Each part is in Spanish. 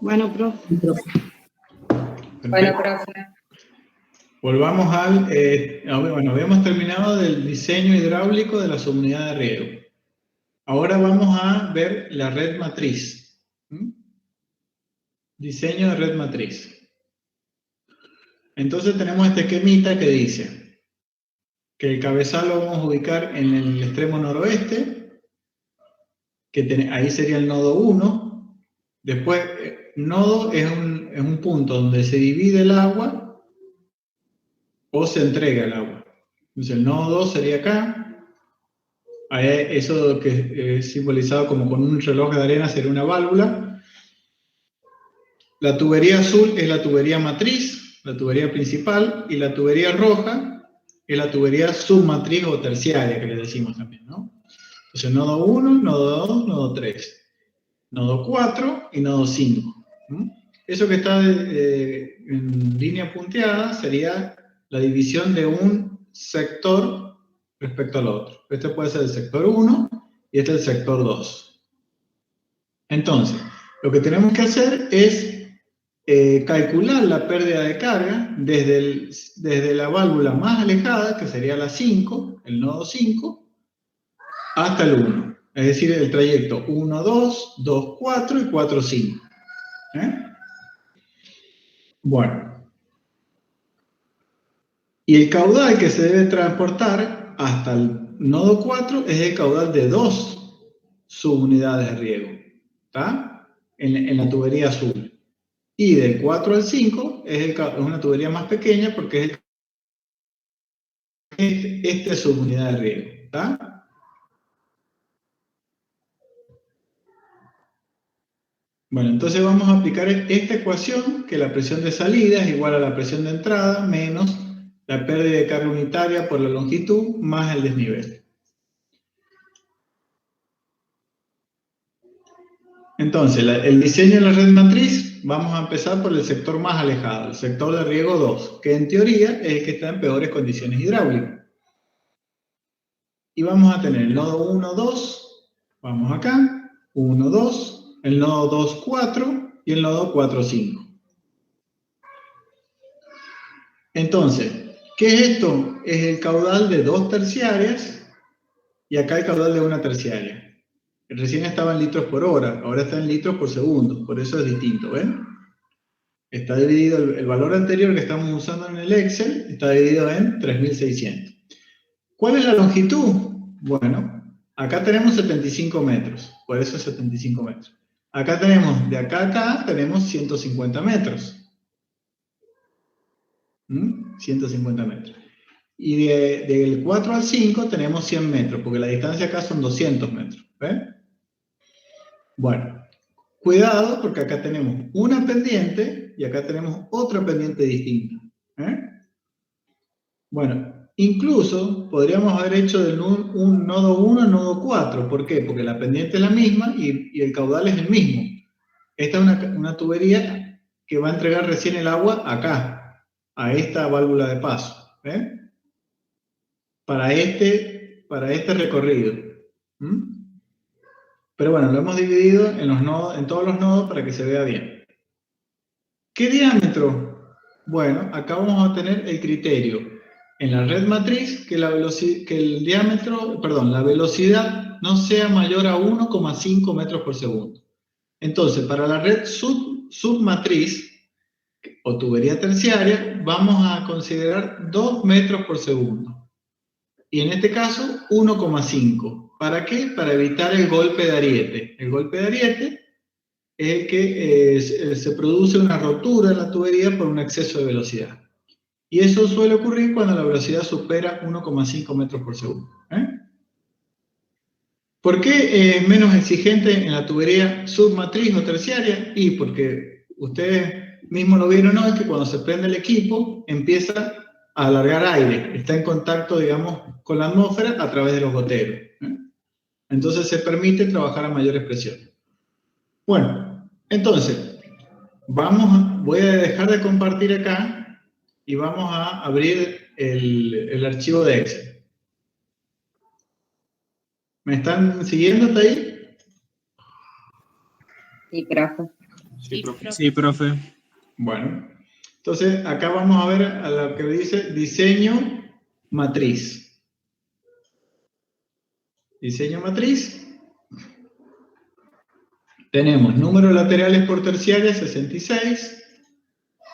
Bueno, profe. Bueno, profe. Volvamos al... bueno, habíamos terminado del diseño hidráulico de la subunidad de riego. Ahora vamos a ver la red matriz. Diseño de red matriz. Entonces tenemos este esquemita que dice que el cabezal lo vamos a ubicar en el extremo noroeste, que ahí sería el nodo 1. Después, nodo es un punto donde se divide el agua o se entrega el agua. Entonces el nodo 2 sería acá. Eso que es simbolizado como con un reloj de arena sería una válvula. La tubería azul es la tubería matriz, la tubería principal, y la tubería roja es la tubería submatriz o terciaria, que le decimos también, ¿no? Entonces nodo 1, nodo 2, nodo 3, nodo 4 y nodo 5. Eso que está en línea punteada sería la división de un sector respecto al otro. Este puede ser el sector 1 y este el sector 2. Entonces, lo que tenemos que hacer es calcular la pérdida de carga desde la válvula más alejada, que sería la 5, el nodo 5, hasta el 1. Es decir, el trayecto 1, 2, 2, 4 y 4, 5. Bueno. Y el caudal que se debe transportar hasta el nodo 4 es el caudal de 2 subunidades de riego, ¿está? En la tubería azul. Y del 4 al 5 es una tubería más pequeña porque es esta subunidad de riego, ¿está? Bueno, entonces vamos a aplicar esta ecuación, que la presión de salida es igual a la presión de entrada menos la pérdida de carga unitaria por la longitud más el desnivel. Entonces, el diseño de la red matriz, vamos a empezar por el sector más alejado, el sector de riego 2, que en teoría es el que está en peores condiciones hidráulicas. Y vamos a tener el nodo 1, 2, vamos acá, 1, 2, el nodo 2, 4 y el nodo 4, 5. Entonces, ¿qué es esto? Es el caudal de 2 terciarias y acá el caudal de una terciaria. Recién estaba en litros por hora, ahora está en litros por segundo, por eso es distinto, ¿ven? Está dividido, el valor anterior que estamos usando en el Excel está dividido en 3600. ¿Cuál es la longitud? Bueno, acá tenemos 75 metros, por eso es 75 metros. Acá tenemos, de acá a acá, tenemos 150 metros. 150 metros. Y del 4 al 5 tenemos 100 metros, porque la distancia acá son 200 metros. ¿Ven? Bueno, cuidado porque acá tenemos una pendiente y acá tenemos otra pendiente distinta. Bueno, incluso podríamos haber hecho de un nodo 1 a nodo 4. ¿Por qué? Porque la pendiente es la misma y el caudal es el mismo. Esta es una tubería que va a entregar recién el agua acá, a esta válvula de paso. Para este recorrido. Pero bueno, lo hemos dividido en los nodos, en todos los nodos para que se vea bien. ¿Qué diámetro? Bueno, acá vamos a tener el criterio en la red matriz que la velocidad no sea mayor a 1,5 metros por segundo. Entonces, para la red submatriz o tubería terciaria, vamos a considerar 2 metros por segundo. Y en este caso, 1,5. ¿Para qué? Para evitar el golpe de ariete. El golpe de ariete es el que se produce una rotura en la tubería por un exceso de velocidad. Y eso suele ocurrir cuando la velocidad supera 1,5 metros por segundo. ¿Por qué es menos exigente en la tubería submatriz o terciaria? Y porque ustedes mismos lo vieron, ¿no? Es que cuando se prende el equipo empieza a alargar aire, está en contacto, digamos, con la atmósfera a través de los goteros. Entonces se permite trabajar a mayores presiones. Bueno, entonces, voy a dejar de compartir acá y vamos a abrir el archivo de Excel. ¿Me están siguiendo hasta ahí? Sí, profe. Sí, profe. Sí, profe. Bueno, entonces acá vamos a ver a lo que dice diseño matriz. Diseño matriz. Tenemos número de laterales por terciaria, 66.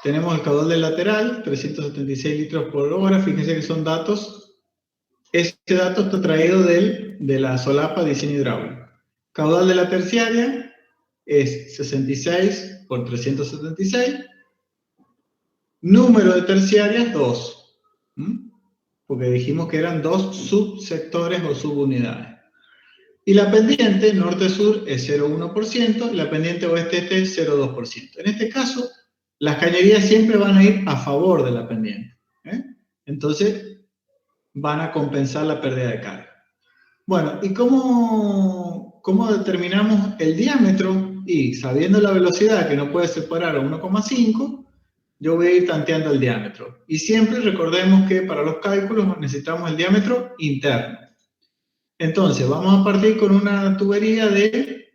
Tenemos el caudal del lateral, 376 litros por hora. Fíjense que son datos. Este dato está traído de la solapa diseño hidráulico. Caudal de la terciaria es 66 por 376. Número de terciarias, 2. Porque dijimos que eran 2 subsectores o subunidades. Y la pendiente norte-sur es 0,1%, y la pendiente oeste-este es 0,2%. En este caso, las cañerías siempre van a ir a favor de la pendiente. Entonces, van a compensar la pérdida de carga. Bueno, ¿y cómo determinamos el diámetro? Y sabiendo la velocidad que no puede separar a 1,5, yo voy a ir tanteando el diámetro. Y siempre recordemos que para los cálculos necesitamos el diámetro interno. Entonces, vamos a partir con una tubería de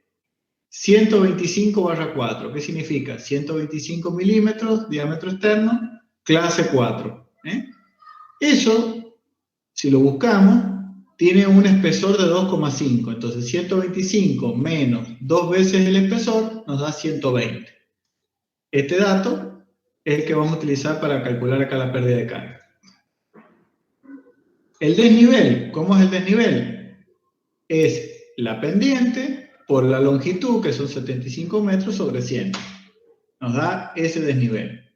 125/4. ¿Qué significa? 125 milímetros, diámetro externo, clase 4. Eso, si lo buscamos, tiene un espesor de 2,5. Entonces, 125 menos 2 veces el espesor nos da 120. Este dato es el que vamos a utilizar para calcular acá la pérdida de carga. El desnivel, ¿cómo es el desnivel? Es la pendiente por la longitud, que son 75 metros sobre 100. Nos da ese desnivel.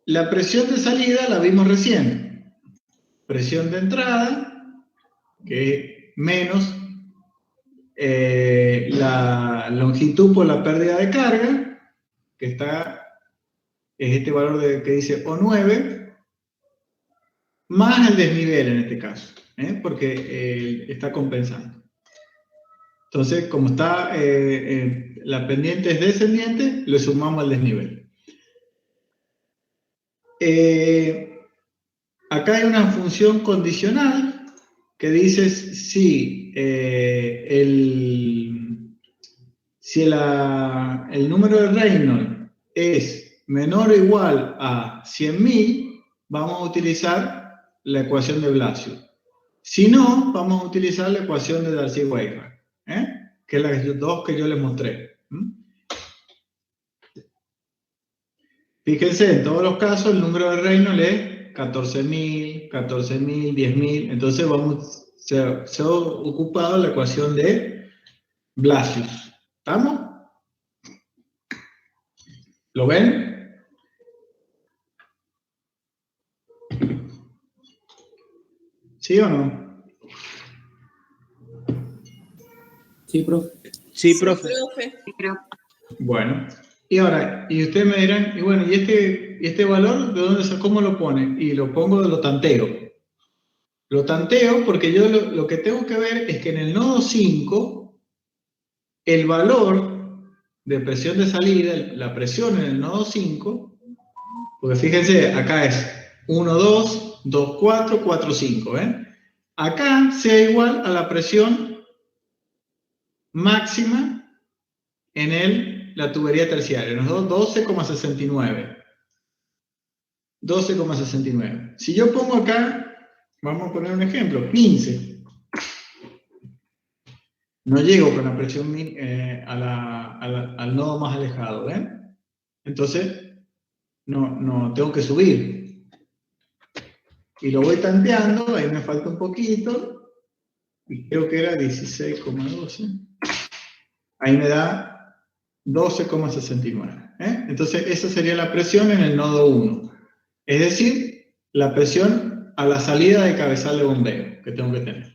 La presión de salida la vimos recién. Presión de entrada, que es menos la longitud por la pérdida de carga, que es este valor que dice O9, más el desnivel en este caso, porque está compensando. Entonces, como está la pendiente es descendiente, le sumamos el desnivel. Acá hay una función condicional que dice si el número de Reynolds es menor o igual a 100.000, vamos a utilizar la ecuación de Blasio. Si no, vamos a utilizar la ecuación de Darcy-Weisbach, que es la 2 que yo les mostré. Fíjense, en todos los casos el número de Reynolds es 14.000, 14.000, 10.000. Entonces se ha ocupado la ecuación de Blasius. ¿Estamos? ¿Lo ven? ¿Sí o no? Sí, profe. Sí, profe. Bueno, y ahora, y ustedes me dirán, y bueno, ¿y este valor de dónde, cómo lo pone? Y lo pongo de lo tanteo. Lo tanteo porque yo lo que tengo que ver es que en el nodo 5, el valor de presión de salida, la presión en el nodo 5, porque fíjense, acá es 1, 2, 2, 4, 4, 5, ¿ven? Acá sea igual a la presión máxima en la tubería terciaria, nos da 12,69. 12,69. Si yo pongo acá, vamos a poner un ejemplo, 15. No llego con la presión al nodo más alejado, ¿ven? Entonces, no tengo que subir. Y lo voy tanteando, ahí me falta un poquito, y creo que era 16,12. Ahí me da 12,69. Entonces, esa sería la presión en el nodo 1. Es decir, la presión a la salida de cabezal de bombeo que tengo que tener.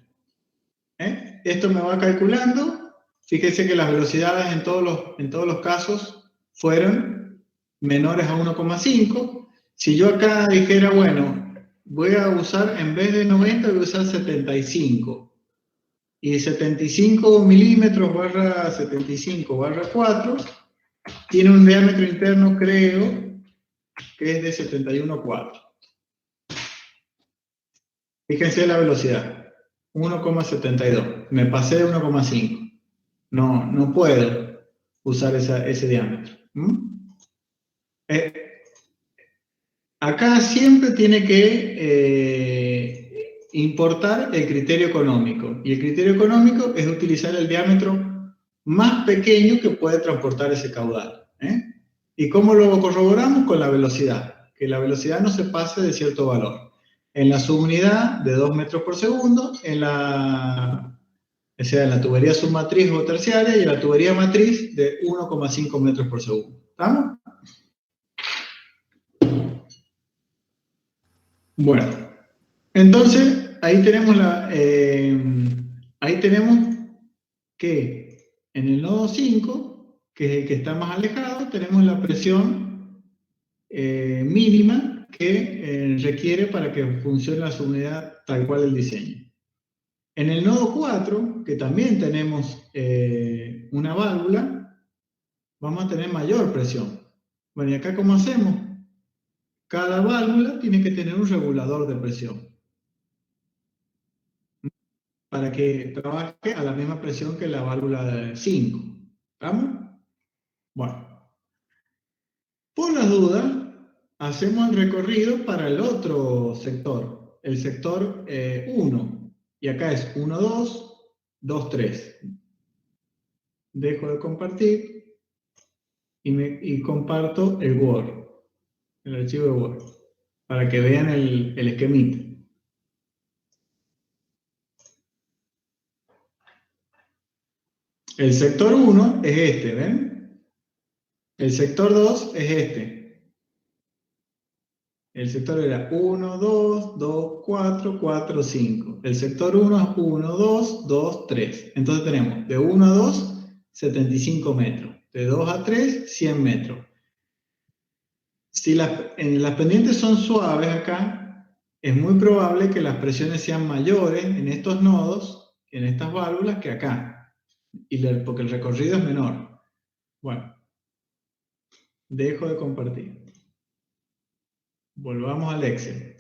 Esto me va calculando. Fíjense que las velocidades en todos los casos fueron menores a 1,5. Si yo acá dijera, bueno, voy a usar, en vez de 90, voy a usar 75. Y 75 milímetros barra 75 barra 4 tiene un diámetro interno, creo, que es de 71,4. Fíjense la velocidad. 1,72. Me pasé de 1,5. No puedo. usar ese diámetro. Acá siempre tiene que importar el criterio económico. Y el criterio económico es utilizar el diámetro más pequeño que puede transportar ese caudal. ¿Y cómo lo corroboramos? Con la velocidad. Que la velocidad no se pase de cierto valor. En la subunidad de 2 metros por segundo, en la tubería submatriz o terciaria, y en la tubería matriz de 1,5 metros por segundo. ¿Estamos? Bueno, entonces ahí tenemos que en el nodo 5, que es el que está más alejado, tenemos la presión mínima que requiere para que funcione la subunidad tal cual el diseño. En el nodo 4, que también tenemos una válvula, vamos a tener mayor presión. Bueno, ¿y acá cómo hacemos? Cada válvula tiene que tener un regulador de presión para que trabaje a la misma presión que la válvula 5. ¿Estamos? Bueno, por las dudas, hacemos el recorrido para el otro sector, el sector 1. Y acá es 1, 2, 2, 3. Dejo de compartir y comparto el Word, el archivo de Word, para que vean el esquemita. El sector 1 es este, ¿ven? El sector 2 es este. El sector era 1, 2, 2, 4, 4, 5. El sector 1 es 1, 2, 2, 3. Entonces tenemos de 1 a 2, 75 metros. De 2 a 3, 100 metros. Si las pendientes son suaves acá, es muy probable que las presiones sean mayores en estos nodos, en estas válvulas, que acá. Porque el recorrido es menor. Bueno, dejo de compartir. Volvamos al Excel.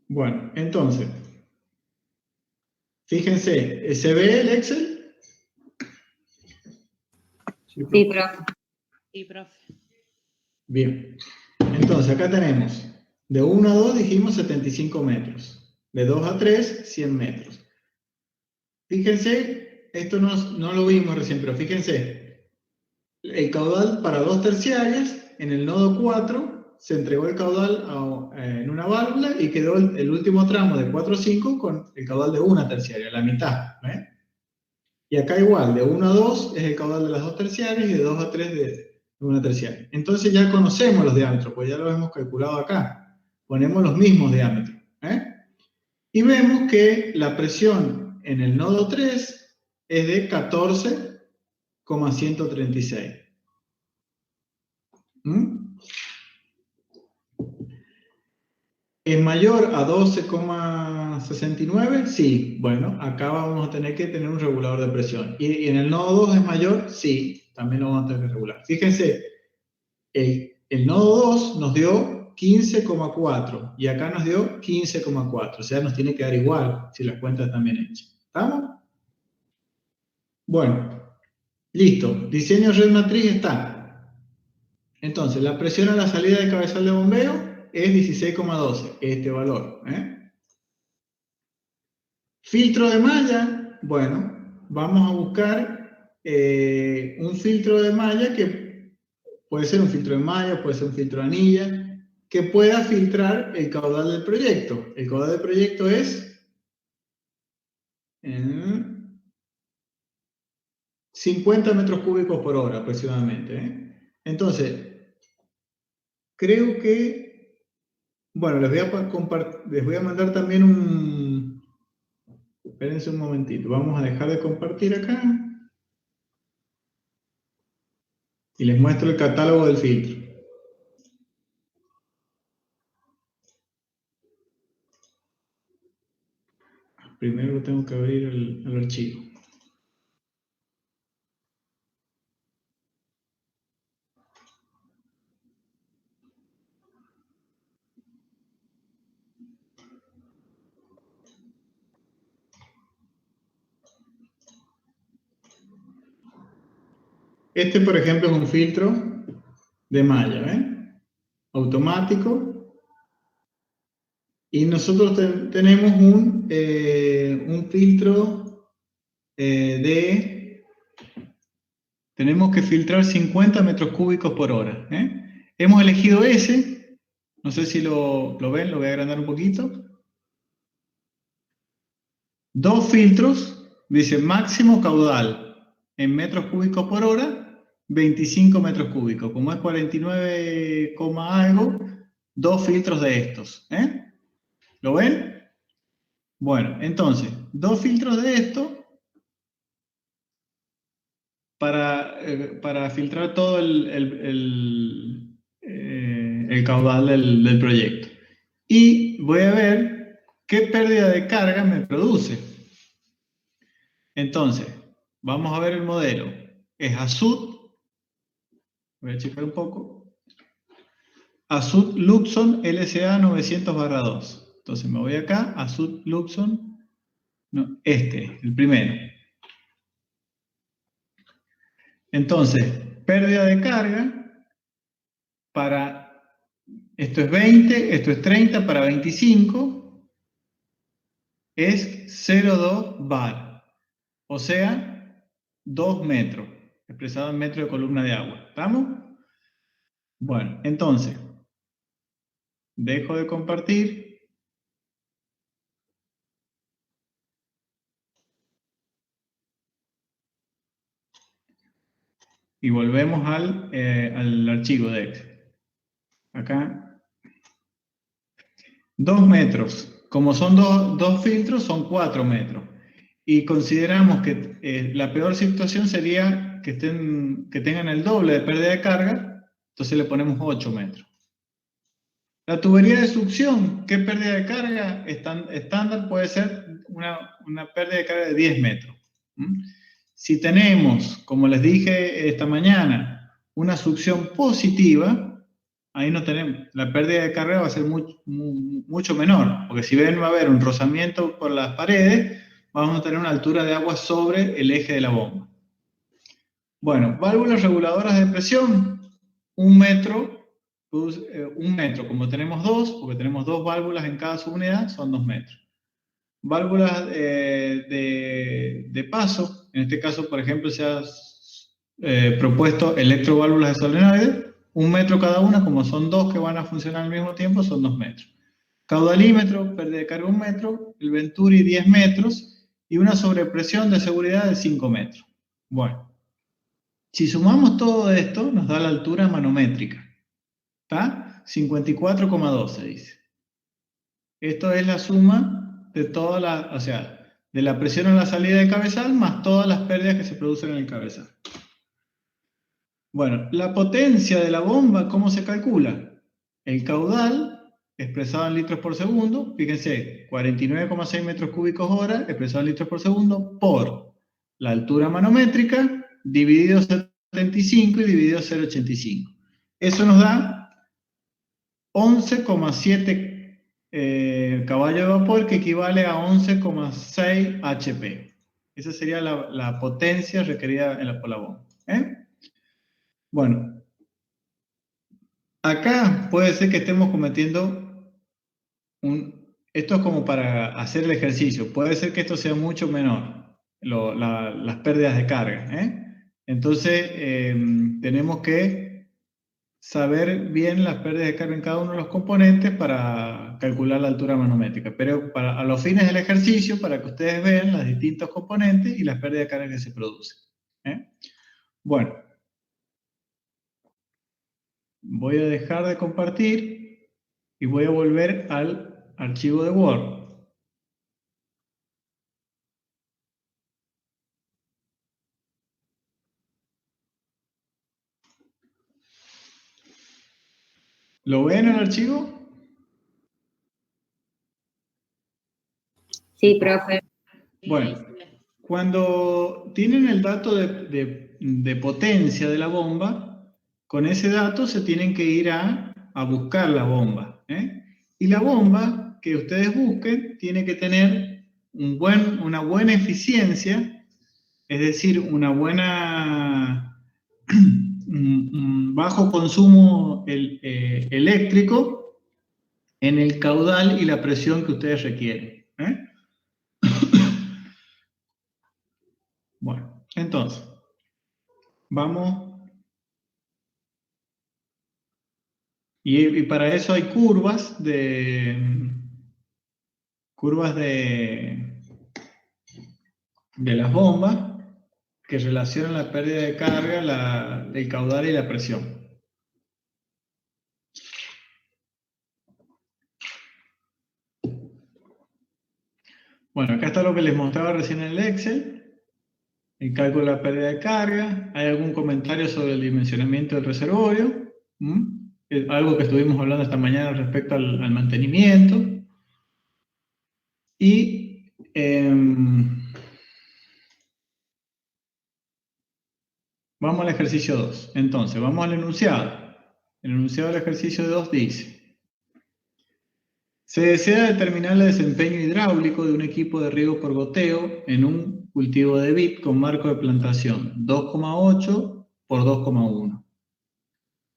Bueno, entonces, fíjense, ¿se ve el Excel? Sí, profe. Sí, profe. Bien. Entonces, acá tenemos, de 1 a 2 dijimos 75 metros. De 2 a 3, 100 metros. Fíjense, esto no lo vimos recién, pero fíjense, el caudal para 2 terciarias, en el nodo 4, se entregó el caudal en una válvula y quedó el último tramo de 4 a 5 con el caudal de una terciaria, la mitad. Y acá igual, de 1 a 2 es el caudal de las 2 terciarias y de 2 a 3 de una terciaria. Entonces ya conocemos los diámetros, pues ya los hemos calculado acá. Ponemos los mismos diámetros. Y vemos que la presión en el nodo 3 es de 14,136. ¿Es mayor a 12,69? Sí. Bueno, acá vamos a tener que tener un regulador de presión. ¿Y en el nodo 2 es mayor? Sí, también lo vamos a tener que regular. Fíjense, el nodo 2 nos dio 15,4 y acá nos dio 15,4. O sea, nos tiene que dar igual si las cuentas están bien hechas. ¿Estamos? Bueno, listo. Diseño red matriz está. Entonces, la presión a la salida de cabezal de bombeo es 16,12, este valor. Filtro de malla, bueno, vamos a buscar un filtro de malla que puede ser un filtro de malla, puede ser un filtro de anilla, que pueda filtrar el caudal del proyecto. El caudal del proyecto es 50 metros cúbicos por hora aproximadamente. Entonces, creo que, bueno, les voy a mandar también espérense un momentito, vamos a dejar de compartir acá y les muestro el catálogo del filtro. Primero tengo que abrir el archivo. Este, por ejemplo, es un filtro de malla, ¿ven? Automático. Y nosotros tenemos un filtro tenemos que filtrar 50 metros cúbicos por hora. Hemos elegido ese. No sé si lo ven, lo voy a agrandar un poquito. 2 filtros, dice máximo caudal en metros cúbicos por hora, 25 metros cúbicos. Como es 49, algo, 2 filtros de estos. ¿Lo ven? Bueno, entonces, 2 filtros de estos para filtrar todo el caudal del proyecto. Y voy a ver qué pérdida de carga me produce. Entonces, vamos a ver el modelo. Es Azud. Voy a checar un poco. Azud Luxon LSA 900/2. Entonces me voy acá, Azud Luxon. No, el primero. Entonces, pérdida de carga para, esto es 20, esto es 30, para 25 es 0,2 bar, o sea, 2 metros, expresado en metros de columna de agua. ¿Estamos? Bueno, entonces, dejo de compartir. Y volvemos al archivo de Excel. Acá. 2 metros. Como son dos filtros, son 4 metros. Y consideramos que la peor situación sería que tengan el doble de pérdida de carga, entonces le ponemos 8 metros. La tubería de succión, ¿qué pérdida de carga? Estándar puede ser una pérdida de carga de 10 metros. Si tenemos, como les dije esta mañana, una succión positiva, ahí no tenemos, la pérdida de carga va a ser mucho menor, porque si ven va a haber un rozamiento por las paredes, vamos a tener una altura de agua sobre el eje de la bomba. Bueno, válvulas reguladoras de presión, 1 metro, como tenemos 2, porque tenemos 2 válvulas en cada subunidad, son 2 metros. Válvulas de paso, en este caso, por ejemplo, se ha propuesto electroválvulas de solenoide, 1 metro cada una, como son 2 que van a funcionar al mismo tiempo, son 2 metros. Caudalímetro, pérdida de carga 1 metro, el Venturi 10 metros y una sobrepresión de seguridad de 5 metros. Bueno, si sumamos todo esto, nos da la altura manométrica. ¿Está? 54,12 dice. Esto es la suma de o sea, de la presión en la salida de cabezal más todas las pérdidas que se producen en el cabezal. Bueno, la potencia de la bomba, ¿cómo se calcula? El caudal, expresado en litros por segundo, fíjense, 49,6 metros cúbicos hora, expresado en litros por segundo, por la altura manométrica, dividido 75 y dividido 0,85. Eso nos da 11,7 caballo de vapor, que equivale a 11,6 HP. Esa sería la potencia requerida por la bomba. Bueno, acá puede ser que estemos cometiendo esto es como para hacer el ejercicio. Puede ser que esto sea mucho menor, las pérdidas de carga. Entonces, tenemos que saber bien las pérdidas de carga en cada uno de los componentes para calcular la altura manométrica. Pero a los fines del ejercicio, para que ustedes vean los distintos componentes y las pérdidas de carga que se producen. Bueno, voy a dejar de compartir y voy a volver al archivo de Word. ¿Lo ven el archivo? Sí, profe. Bueno, cuando tienen el dato de potencia de la bomba, con ese dato se tienen que ir a buscar la bomba. Y la bomba que ustedes busquen tiene que tener una buena eficiencia, es decir, una buena bajo consumo eléctrico en el caudal y la presión que ustedes requieren. Bueno, entonces, vamos. Y para eso hay curvas de las bombas que relacionan la pérdida de carga, el caudal y la presión. Bueno, acá está lo que les mostraba recién en el Excel, el cálculo de la pérdida de carga. ¿Hay algún comentario sobre el dimensionamiento del reservorio? Algo que estuvimos hablando esta mañana respecto al mantenimiento. Y vamos al ejercicio 2. Entonces, vamos al enunciado. El enunciado del ejercicio 2 dice: se desea determinar el desempeño hidráulico de un equipo de riego por goteo en un cultivo de vid con marco de plantación 2,8 por 2,1.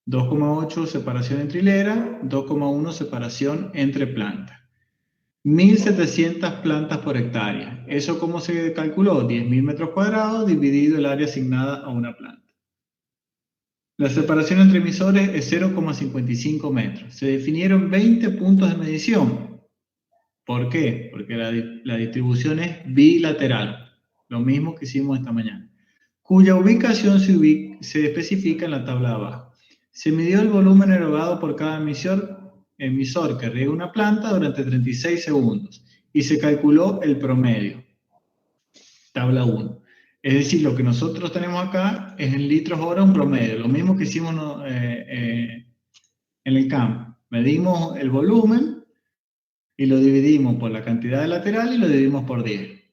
2,8 separación entre hilera, 2,1 separación entre plantas. 1.700 plantas por hectárea. ¿Eso cómo se calculó? 10.000 metros cuadrados dividido el área asignada a una planta. La separación entre emisores es 0,55 metros. Se definieron 20 puntos de medición. ¿Por qué? Porque la distribución es bilateral. Lo mismo que hicimos esta mañana. Cuya ubicación se especifica en la tabla de abajo. Se midió el volumen erogado por cada emisor que riega una planta durante 36 segundos. Y se calculó el promedio. Tabla 1. Es decir, lo que nosotros tenemos acá es en litros hora un promedio, lo mismo que hicimos en el campo. Medimos el volumen y lo dividimos por la cantidad de lateral y lo dividimos por 10.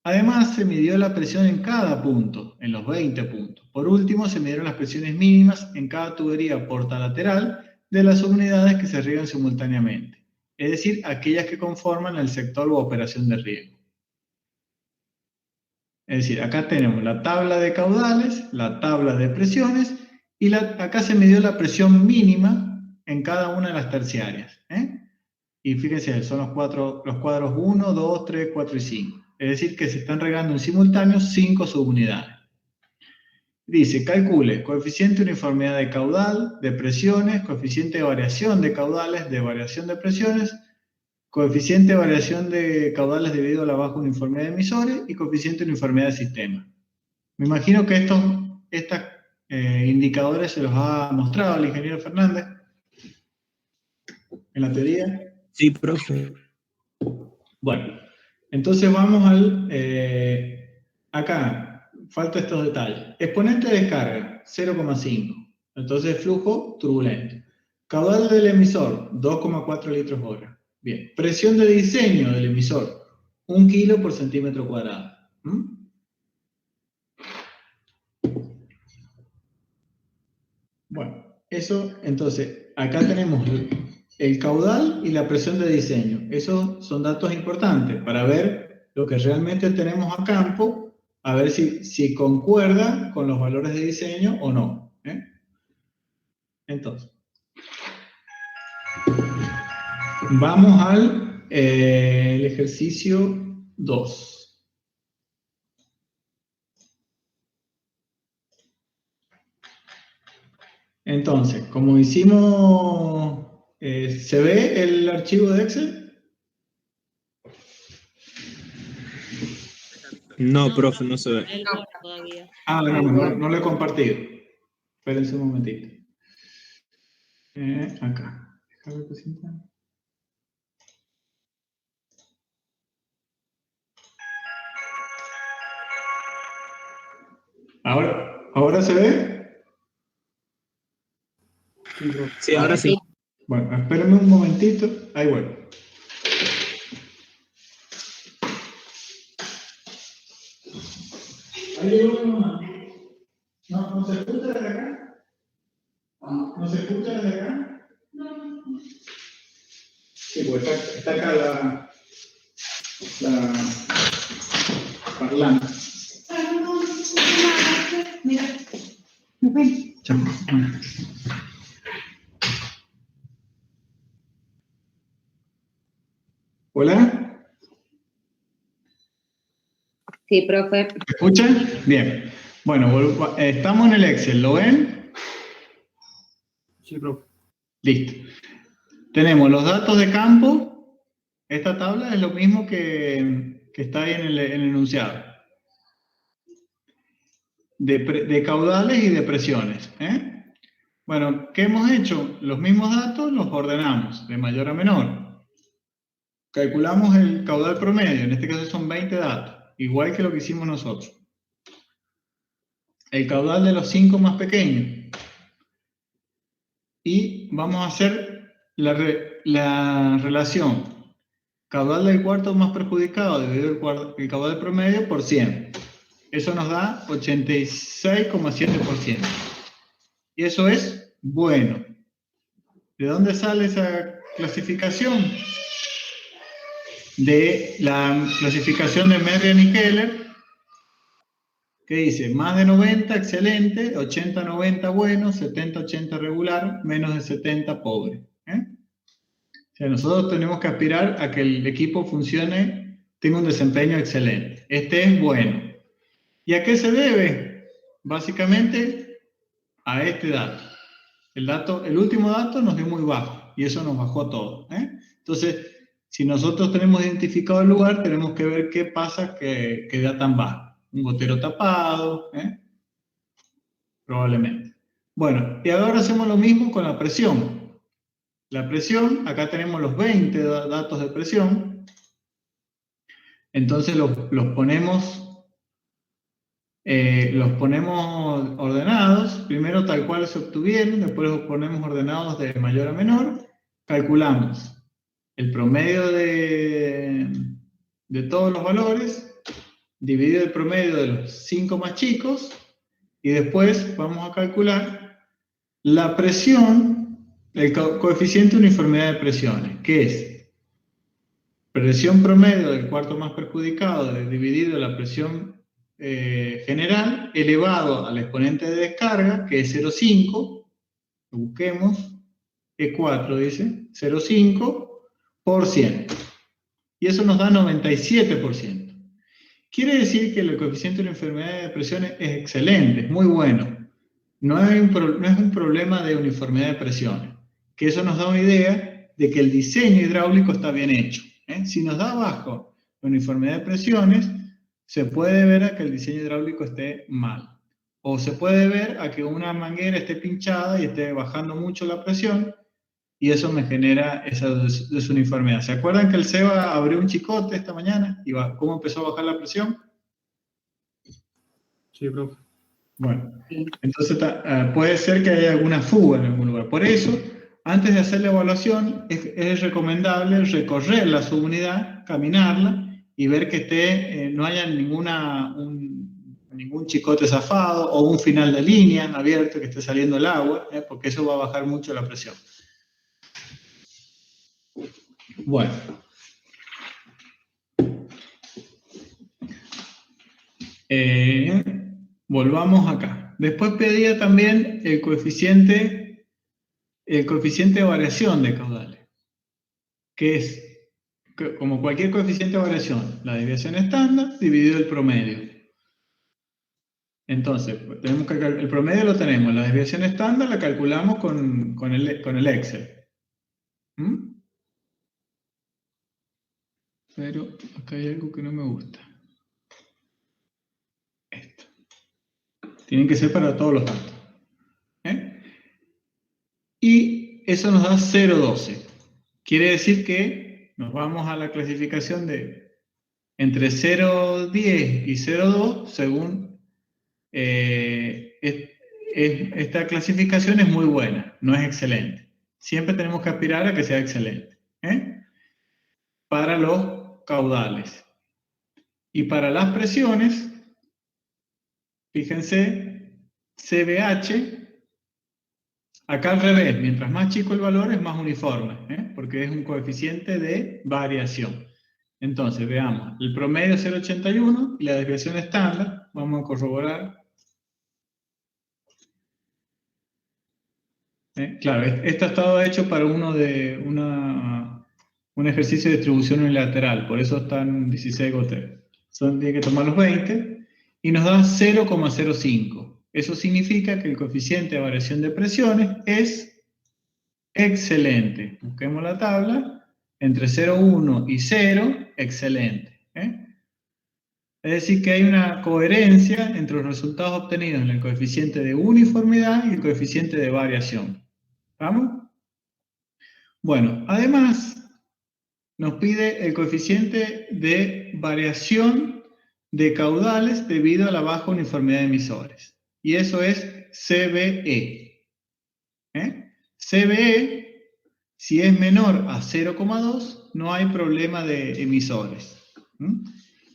Además, se midió la presión en cada punto, en los 20 puntos. Por último, se midieron las presiones mínimas en cada tubería portalateral de las unidades que se riegan simultáneamente, es decir, aquellas que conforman el sector o operación de riego. Es decir, acá tenemos la tabla de caudales, la tabla de presiones, y acá se midió la presión mínima en cada una de las terciarias. Y fíjense, son los cuadros 1, 2, 3, 4 y 5. Es decir, que se están regando en simultáneo 5 subunidades. Dice, calcule coeficiente de uniformidad de caudal, de presiones, coeficiente de variación de caudales, de variación de presiones, coeficiente de variación de caudales debido a la baja uniformidad de emisores y coeficiente de uniformidad de sistema. Me imagino que estos indicadores se los ha mostrado el ingeniero Fernández en la teoría. Sí, profe. Bueno, entonces vamos acá, falta estos detalles. Exponente de descarga, 0,5. Entonces flujo turbulento. Caudal del emisor, 2,4 litros hora. Bien, presión de diseño del emisor, 1 kilo por centímetro cuadrado. Bueno, eso, entonces, acá tenemos el caudal y la presión de diseño. Esos son datos importantes para ver lo que realmente tenemos a campo, a ver si concuerda con los valores de diseño o no. Entonces, vamos al ejercicio 2. Entonces, como hicimos, ¿se ve el archivo de Excel? No, profe, no se ve. Ah, no lo he compartido. Espérense un momentito. Acá. Déjame presentar. ¿Ahora se ve? Sí, ahora sí. Bueno, espérenme un momentito. Ahí voy. Ahí llegó mi mamá. ¿No se escucha desde acá? ¿No se escucha desde acá? No. Sí, pues está acá la parlante. Mira. Nos vemos. Chao. ¿Hola? Sí, profe. ¿Me escuchan? Bien. Bueno, estamos en el Excel, ¿lo ven? Sí, profe. Listo. Tenemos los datos de campo. Esta tabla es lo mismo que está ahí en el enunciado. De caudales y de presiones. Bueno, ¿qué hemos hecho? Los mismos datos los ordenamos de mayor a menor. Calculamos el caudal promedio, en este caso son 20 datos, igual que lo que hicimos nosotros. El caudal de los 5 más pequeños. Y vamos a hacer la relación caudal del cuarto más perjudicado dividido el caudal promedio por 100. Eso nos da 86,7%. Y eso es bueno. ¿De dónde sale esa clasificación? De la clasificación de Merriam y Keller, que dice más de 90, excelente, 80-90, bueno, 70-80, regular, menos de 70, pobre. O sea, nosotros tenemos que aspirar a que el equipo funcione, tenga un desempeño excelente. Este es bueno. ¿Y a qué se debe? Básicamente a este dato. El último dato nos dio muy bajo y eso nos bajó todo. Entonces, si nosotros tenemos identificado el lugar, tenemos que ver qué pasa que da tan bajo. Un gotero tapado, probablemente. Bueno, y ahora hacemos lo mismo con la presión. La presión, acá tenemos los 20 datos de presión. Entonces los ponemos ordenados, primero tal cual se obtuvieron, después los ponemos ordenados de mayor a menor, calculamos el promedio de todos los valores, dividido el promedio de los 5 más chicos, y después vamos a calcular la presión, el coeficiente de uniformidad de presiones, que es presión promedio del cuarto más perjudicado dividido la presión general elevado al exponente de descarga, que es 0,5, lo busquemos, E4 dice, 0,5%. Y eso nos da 97%. Quiere decir que el coeficiente de la enfermedad de presiones es excelente, es muy bueno. No es un problema de uniformidad de presiones, que eso nos da una idea de que el diseño hidráulico está bien hecho. Si nos da bajo la uniformidad de presiones, se puede ver a que el diseño hidráulico esté mal. O se puede ver a que una manguera esté pinchada y esté bajando mucho la presión, y eso me genera esa desuniformidad. ¿Se acuerdan que el Seba abrió un chicote esta mañana? ¿Y cómo empezó a bajar la presión? Sí, profe. Bueno, entonces puede ser que haya alguna fuga en algún lugar. Por eso, antes de hacer la evaluación, es recomendable recorrer la subunidad, caminarla y ver que no haya ningún chicote zafado o un final de línea abierto que esté saliendo el agua, porque eso va a bajar mucho la presión. Bueno. Volvamos acá. Después pedía también el coeficiente de variación de caudales, que es, como cualquier coeficiente de variación, la desviación estándar dividido el promedio. Entonces, tenemos el promedio lo tenemos, la desviación estándar la calculamos con el Excel. Pero acá hay algo que no me gusta. Esto. Tienen que ser para todos los datos. Y eso nos da 0,12. Quiere decir que nos vamos a la clasificación de entre 0,10 y 0,2 según esta clasificación es muy buena, no es excelente. Siempre tenemos que aspirar a que sea excelente. Para los caudales. Y para las presiones, fíjense, CBH, acá al revés, mientras más chico el valor es más uniforme, porque es un coeficiente de variación. Entonces, veamos, el promedio es 0,81 y la desviación estándar, vamos a corroborar Claro, esto ha estado hecho para un ejercicio de distribución unilateral, por eso están 16 goteros. Tiene que tomar los 20 y nos da 0,05. Eso significa que el coeficiente de variación de presiones es excelente. Busquemos la tabla. Entre 0,1 y 0, excelente. Es decir, que hay una coherencia entre los resultados obtenidos en el coeficiente de uniformidad y el coeficiente de variación. ¿Vamos? Bueno, además nos pide el coeficiente de variación de caudales debido a la baja uniformidad de emisores. Y eso es CBE. CBE, si es menor a 0,2, no hay problema de emisores.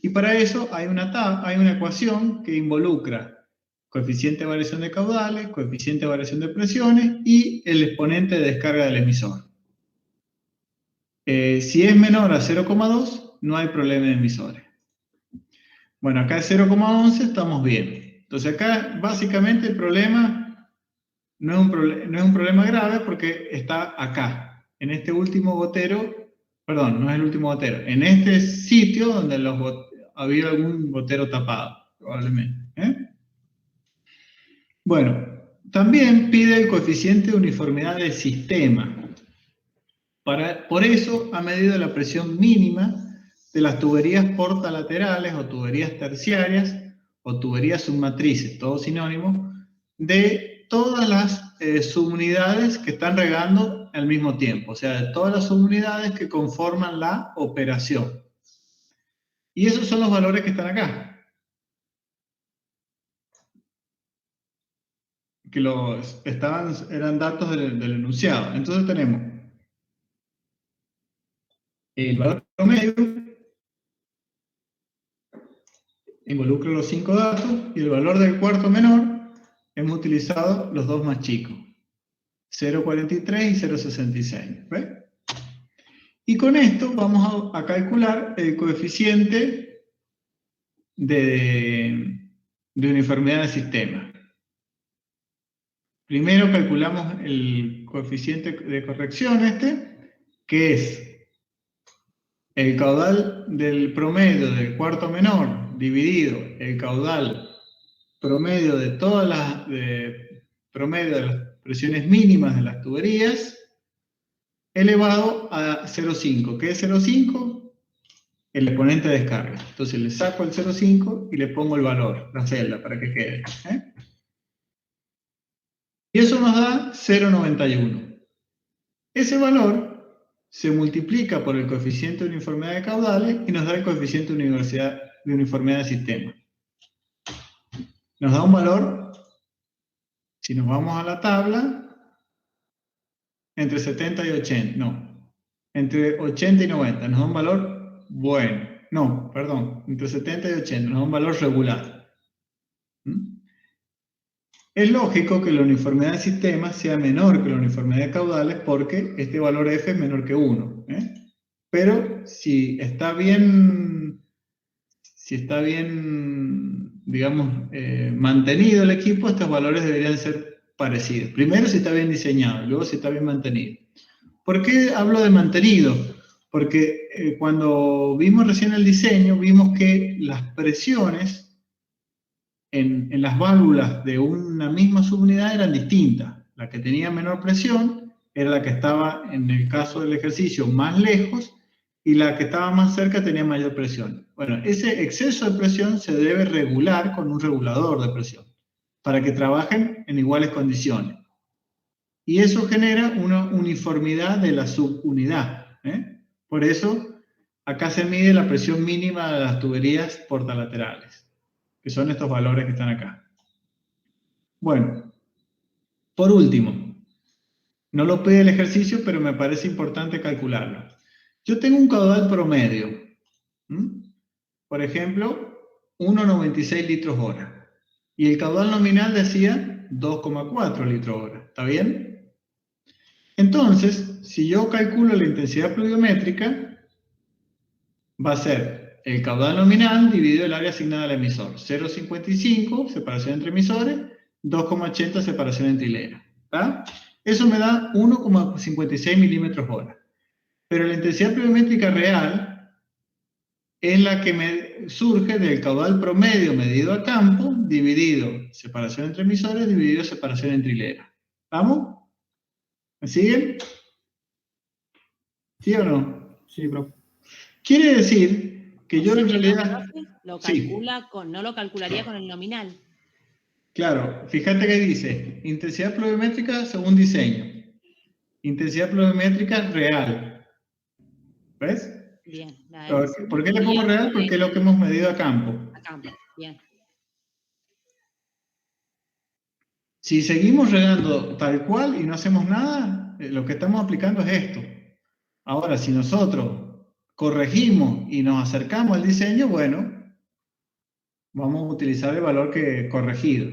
Y para eso hay una ecuación que involucra coeficiente de variación de caudales, coeficiente de variación de presiones y el exponente de descarga del emisor. Si es menor a 0,2, no hay problema de emisores. Bueno, acá es 0,11, estamos bien. Entonces acá básicamente el problema no es un problema grave porque está acá, en este último gotero, perdón, no es el último gotero, en este sitio donde había algún gotero tapado, probablemente. Bueno, también pide el coeficiente de uniformidad del sistema. Por eso ha medido la presión mínima de las tuberías portalaterales o tuberías terciarias o tuberías submatrices, todo sinónimo, de todas las subunidades que están regando al mismo tiempo, o sea, de todas las subunidades que conforman la operación. Y esos son los valores que están acá. Que eran datos del enunciado. Entonces tenemos el valor promedio, involucra los 5 datos, y el valor del cuarto menor, hemos utilizado los dos más chicos, 0,43 y 0,66. ¿Ves? Y con esto vamos a calcular el coeficiente de uniformidad del sistema. Primero calculamos el coeficiente de corrección que es el caudal del promedio del cuarto menor dividido el caudal promedio de todas las presiones mínimas de las tuberías elevado a 0,5. ¿Qué es 0,5? El exponente de descarga. Entonces le saco el 0,5 y le pongo el valor, la celda, para que quede. Y eso nos da 0,91. Ese valor se multiplica por el coeficiente de uniformidad de caudales y nos da el coeficiente de uniformidad del sistema. Nos da un valor, si nos vamos a la tabla, entre 70 y 80, no, entre 80 y 90, nos da un valor bueno, no, perdón, entre 70 y 80, nos da un valor regular. Es lógico que la uniformidad del sistema sea menor que la uniformidad de caudales porque este valor F es menor que 1. Pero si está bien, digamos, mantenido el equipo, estos valores deberían ser parecidos. Primero si está bien diseñado, luego si está bien mantenido. ¿Por qué hablo de mantenido? Porque cuando vimos recién el diseño, vimos que las presiones en las válvulas de una misma subunidad eran distintas. La que tenía menor presión era la que estaba, en el caso del ejercicio, más lejos, y la que estaba más cerca tenía mayor presión. Bueno, ese exceso de presión se debe regular con un regulador de presión, para que trabajen en iguales condiciones. Y eso genera una uniformidad de la subunidad. Por eso, acá se mide la presión mínima de las tuberías portalaterales, que son estos valores que están acá. Bueno, por último, no lo pide el ejercicio, pero me parece importante calcularlo. Yo tengo un caudal promedio, por ejemplo, 1,96 litros hora, y el caudal nominal decía 2,4 litros hora, ¿está bien? Entonces, si yo calculo la intensidad pluviométrica, va a ser el caudal nominal dividido el área asignada al emisor. 0,55, separación entre emisores, 2,80, separación entre hileras. ¿Está? Eso me da 1,56 milímetros hora. Pero la intensidad pluviométrica real es la que me surge del caudal promedio medido a campo, dividido separación entre emisores, dividido separación entre hileras. ¿Vamos? ¿Me siguen? ¿Sí o no? Sí, profe. Quiere decir que yo en realidad... Lo Sí. calcula no lo calcularía con el nominal. Claro, fíjate que dice intensidad pluviométrica según diseño, intensidad pluviométrica real. ¿Ves? Bien. ¿Por qué le pongo real? Porque es lo que hemos medido a campo. A campo, bien. Si seguimos regando tal cual y no hacemos nada, lo que estamos aplicando es esto. Ahora, si nosotros corregimos y nos acercamos al diseño, bueno, vamos a utilizar el valor que corregido.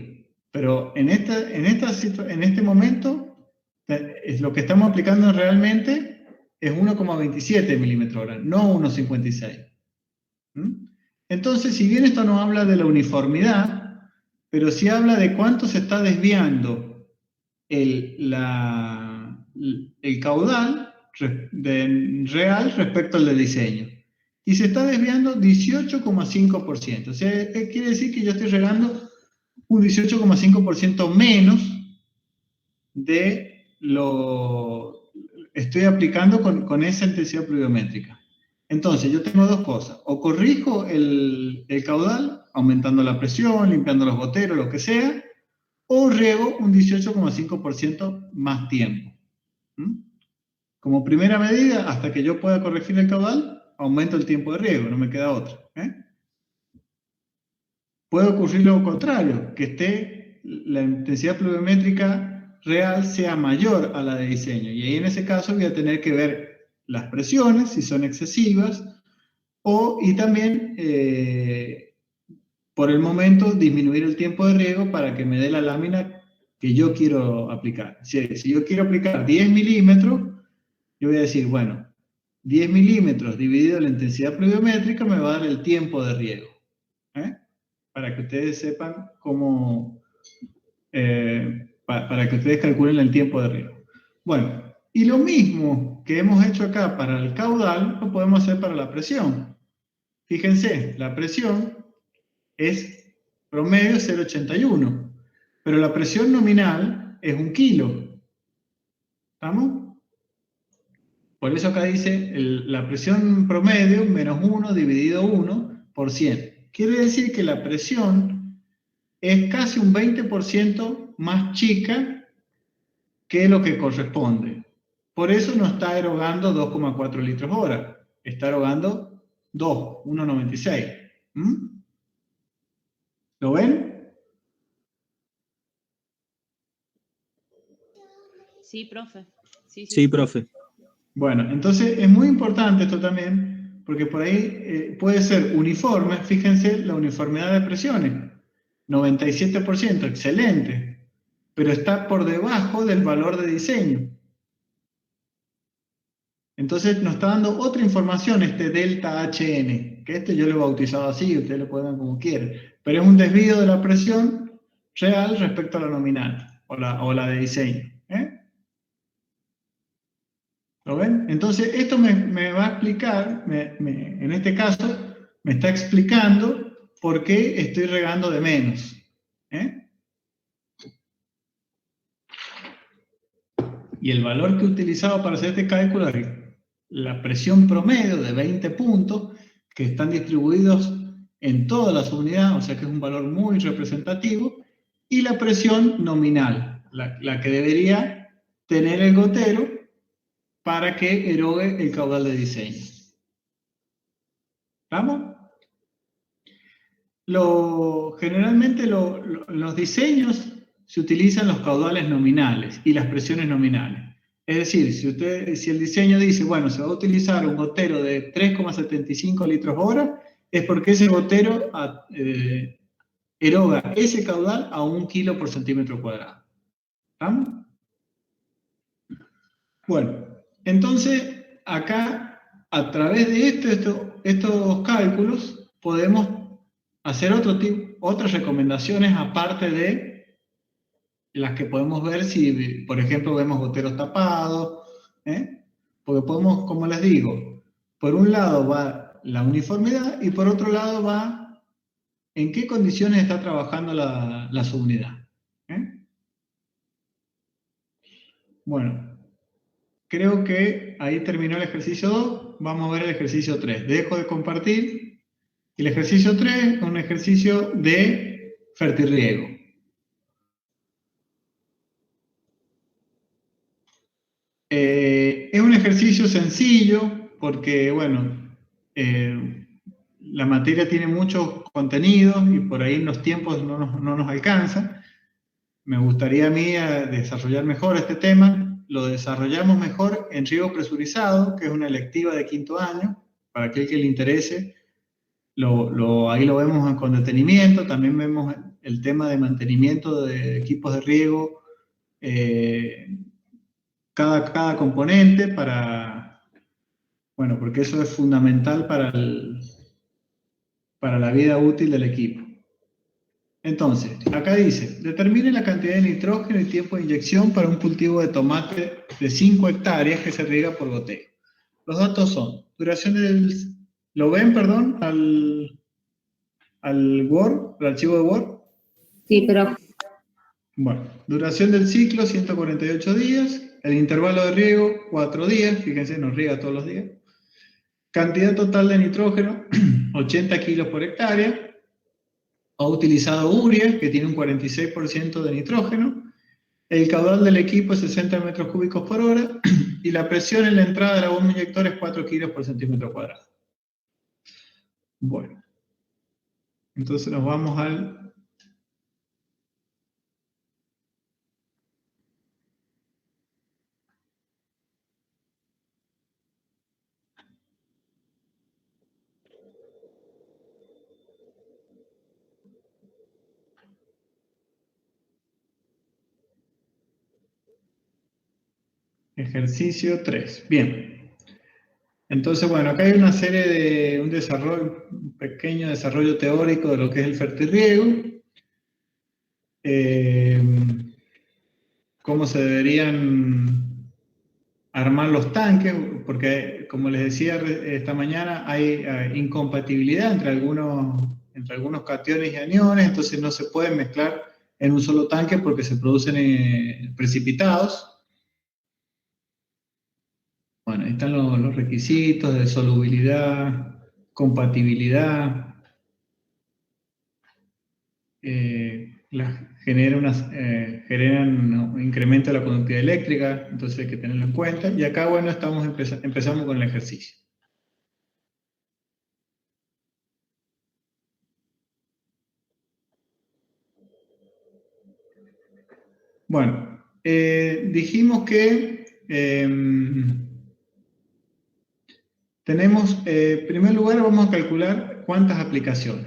Pero en este momento, lo que estamos aplicando realmente es 1,27 milímetros hora, no 1,56. Entonces, si bien esto no habla de la uniformidad, pero sí habla de cuánto se está desviando el caudal real respecto al de diseño. Y se está desviando 18,5%. O sea, quiere decir que yo estoy regando un 18,5% menos de lo estoy aplicando con esa intensidad pluviométrica. Entonces, yo tengo dos cosas. O corrijo el caudal, aumentando la presión, limpiando los goteros, lo que sea, o riego un 18,5% más tiempo. Como primera medida, hasta que yo pueda corregir el caudal, aumento el tiempo de riego, no me queda otra. Puede ocurrir lo contrario, que la intensidad pluviométrica real sea mayor a la de diseño. Y ahí en ese caso voy a tener que ver las presiones, si son excesivas, y también, por el momento, disminuir el tiempo de riego para que me dé la lámina que yo quiero aplicar. Si yo quiero aplicar 10 milímetros, yo voy a decir, bueno, 10 milímetros dividido la intensidad pluviométrica me va a dar el tiempo de riego. Para que ustedes sepan cómo, para que ustedes calculen el tiempo de riego. Bueno, y lo mismo que hemos hecho acá para el caudal, lo podemos hacer para la presión. Fíjense, la presión es promedio 0,81, pero la presión nominal es 1 kilo. ¿Estamos? Por eso acá dice la presión promedio menos 1 dividido 1 por 100. Quiere decir que la presión es casi un 20% más chica que lo que corresponde. Por eso no está erogando 2,4 litros hora. Está erogando 1,96. ¿Lo ven? Sí, profe. Sí, profe. Bueno, entonces es muy importante esto también, porque por ahí puede ser uniforme. Fíjense la uniformidad de presiones. 97%, excelente. Pero está por debajo del valor de diseño. Entonces nos está dando otra información, este delta HN, que yo lo he bautizado así, ustedes lo pueden ver como quieran, pero es un desvío de la presión real respecto a la nominal, o la de diseño. ¿Lo ven? Entonces esto me va a explicar, en este caso, me está explicando por qué estoy regando de menos. Y el valor que he utilizado para hacer este cálculo es la presión promedio de 20 puntos que están distribuidos en todas las unidades, o sea que es un valor muy representativo, y la presión nominal, la que debería tener el gotero para que erogue el caudal de diseño. ¿Vamos? Generalmente los diseños se utilizan los caudales nominales y las presiones nominales. Es decir, si el diseño dice, bueno, se va a utilizar un gotero de 3,75 litros hora, es porque ese gotero eroga ese caudal a 1 kilo por centímetro cuadrado. ¿Vamos? Bueno, entonces acá, a través de estos cálculos, podemos hacer otras recomendaciones aparte de las que podemos ver si, por ejemplo, vemos goteros tapados, porque podemos, como les digo, por un lado va la uniformidad y por otro lado va en qué condiciones está trabajando la subunidad. Bueno, creo que ahí terminó el ejercicio 2, vamos a ver el ejercicio 3. Dejo de compartir. El ejercicio 3 es un ejercicio de fertirriego. Es un ejercicio sencillo porque, bueno, la materia tiene muchos contenidos y por ahí en los tiempos no nos alcanza. Me gustaría a mí desarrollar mejor este tema. Lo desarrollamos mejor en riego presurizado, que es una electiva de 5º año, para aquel que le interese. Ahí lo vemos con detenimiento. También vemos el tema de mantenimiento de equipos de riego, cada componente bueno, porque eso es fundamental para la vida útil del equipo. Entonces, acá dice, determine la cantidad de nitrógeno y tiempo de inyección para un cultivo de tomate de 5 hectáreas que se riega por goteo. Los datos son, duración ¿lo ven, perdón, al Word, al archivo de Word? Sí, profe. Bueno, duración del ciclo, 148 días. El intervalo de riego, 4 días. Fíjense, nos riega todos los días. Cantidad total de nitrógeno, 80 kilos por hectárea. Ha utilizado urea, que tiene un 46% de nitrógeno. El caudal del equipo es 60 metros cúbicos por hora. Y la presión en la entrada de la bomba inyectora es 4 kilos por centímetro cuadrado. Bueno. Entonces nos vamos al ejercicio 3. Bien. Entonces, bueno, acá hay una serie de un pequeño desarrollo teórico de lo que es el fertirriego. Cómo se deberían armar los tanques, porque como les decía esta mañana, hay incompatibilidad entre algunos cationes y aniones, entonces no se pueden mezclar en un solo tanque porque se producen precipitados. Bueno, ahí están los requisitos de solubilidad, compatibilidad, generan un incremento de la conductividad eléctrica, entonces hay que tenerlo en cuenta. Y acá, bueno, empezamos con el ejercicio. Bueno, dijimos que tenemos, en primer lugar, vamos a calcular cuántas aplicaciones.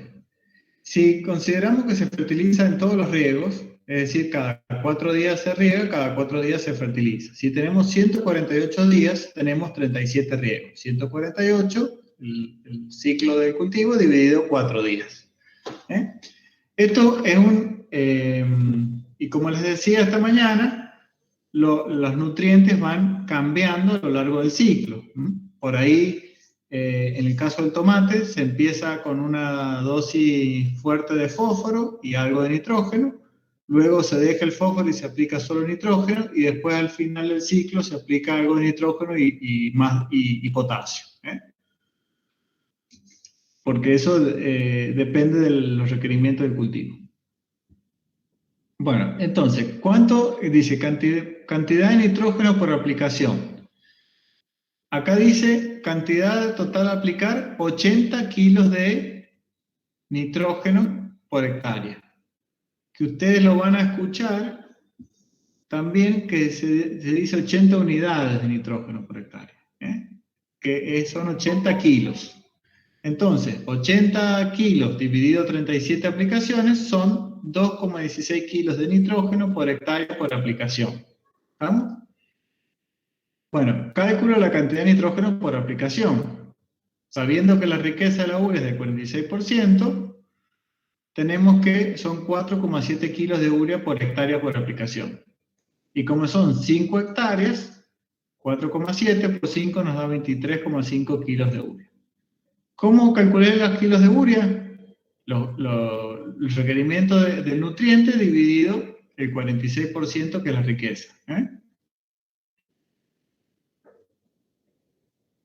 Si consideramos que se fertiliza en todos los riegos, es decir, cada 4 días se riega, cada 4 días se fertiliza. Si tenemos 148 días, tenemos 37 riegos. 148, el ciclo del cultivo, dividido 4 días. Esto es y como les decía esta mañana, los nutrientes van cambiando a lo largo del ciclo. Por ahí, en el caso del tomate, se empieza con una dosis fuerte de fósforo y algo de nitrógeno, luego se deja el fósforo y se aplica solo nitrógeno, y después al final del ciclo se aplica algo de nitrógeno y potasio. Porque eso depende de los requerimientos del cultivo. Bueno, entonces, ¿cuánto dice cantidad de nitrógeno por aplicación? Acá dice cantidad total a aplicar, 80 kilos de nitrógeno por hectárea. Que ustedes lo van a escuchar también que se dice 80 unidades de nitrógeno por hectárea, que son 80 kilos. Entonces, 80 kilos dividido 37 aplicaciones son 2,16 kilos de nitrógeno por hectárea por aplicación. ¿Vamos? Bueno, calculo la cantidad de nitrógeno por aplicación. Sabiendo que la riqueza de la urea es del 46%, tenemos que son 4,7 kilos de urea por hectárea por aplicación. Y como son 5 hectáreas, 4,7 por 5 nos da 23,5 kilos de urea. ¿Cómo calculé los kilos de urea? El requerimiento del nutriente dividido el 46% que es la riqueza.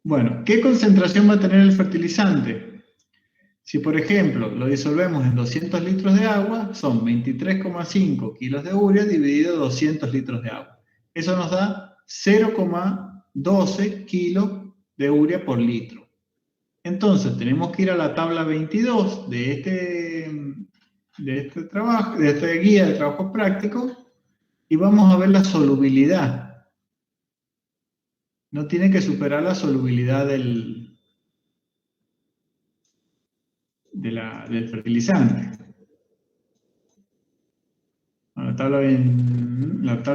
Bueno, ¿qué concentración va a tener el fertilizante? Si, por ejemplo, lo disolvemos en 200 litros de agua, son 23,5 kilos de urea dividido 200 litros de agua. Eso nos da 0,12 kilos de urea por litro. Entonces, tenemos que ir a la tabla 22 de esta guía de trabajo práctico y vamos a ver la solubilidad. No tiene que superar la solubilidad del fertilizante. La tabla